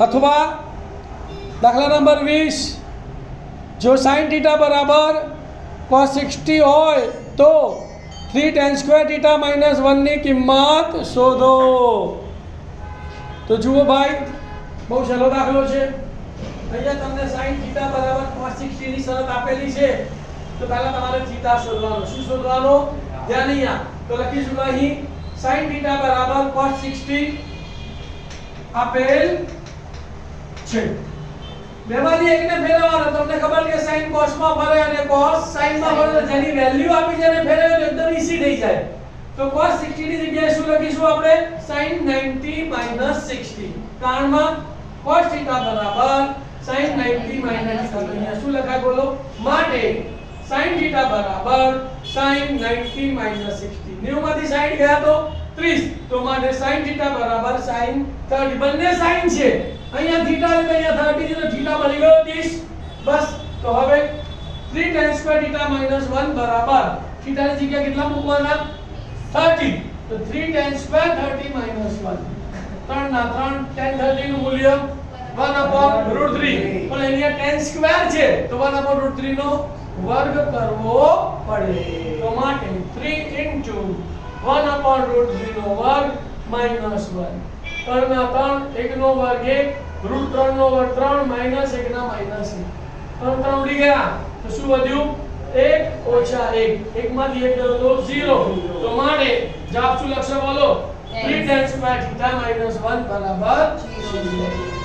अथवा दाखला नंबर 20 जो sin थीटा बराबर cos 60 होय तो 3 tan स्क्वायर थीटा माइनस 1 ની કિંમત શોધો। તો જુઓ ભાઈ બહુ સહેલો દાખલો છે। અહીંયા તમને sin થીટા બરાબર cos 60 ની શરત આપેલી છે તો પહેલા તમારે થીટા શોધવાનો। શું શોધવાનો? ધ્યાન અહીંયા તો લખીશું અહીં sin થીટા બરાબર cos 60 આપેલ છે। બેમાંથી એકને ફેરવવાનો। તમને ખબર કે sin cos માં ફરે અને cos sin માં ફરે તો જેની વેલ્યુ આપી છે એને ફેરવે તો એકદમ ઈઝી થઈ જાય। તો cos 60 ની જગ્યાએ શું લખીશું આપણે? sin 90 60 કારણમાં cos થીટા બરાબર sin 90 60 અહીંયા શું લખાય બોલો? માટે sin થીટા બરાબર sin 90 60 90 માંથી 60 ગયા તો 30 તો માટે sin થીટા બરાબર sin 30 બંને sin છે। અહીંયા થીટા એટલે અહીંયા 30 છે તો થીટા બની ગયો 30 બસ। તો હવે 3 tan સ્ક્વેર થીટા માઈનસ 1 બરાબર થીટા ની જગ્યાએ કેટલા મૂકવાના? 30 તો 3 tan સ્ક્વેર 30 માઈનસ 1 3 ના 3 tan 30 નું મૂલ્ય 1/√3 પણ અહીંયા tan સ્ક્વેર છે તો 1/√3 નો વર્ગ કરવો પડે। તો માટે 3 into 1/√3 નો વર્ગ માઈનસ 1 3 ના 3 1 નો વર્ગ 1 √3 નો વર્ગ 3 માઈનસ 1 ના માઈનસ 1 3 ઉડી ગયા તો શું વધ્યું? 1 ઓછા 1 1 માંથી 1 ગયો તો 0 તો માટે જવાબ શું લખશો બોલો? 3 tan સ્ક્વેર થીટા માઈનસ 1 બરાબર 0।